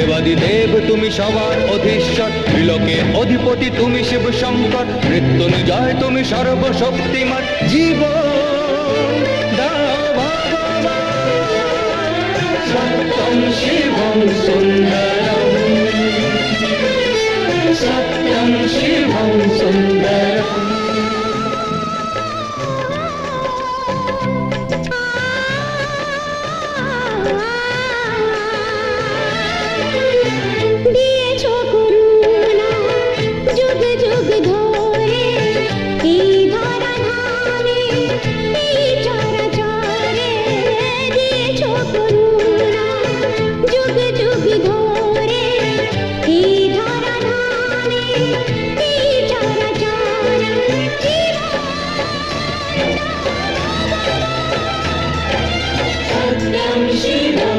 দেবাদিদেব তুমি সবার অধীশ্বর, ত্রিলোকে অধিপতি তুমি শিব শঙ্কর, মৃত্যুঞ্জয় তুমি সর্বশক্তিমান, জীবন দাও ভগবান। সত্যম শিবম সুন্দরম, সত্যম শিবম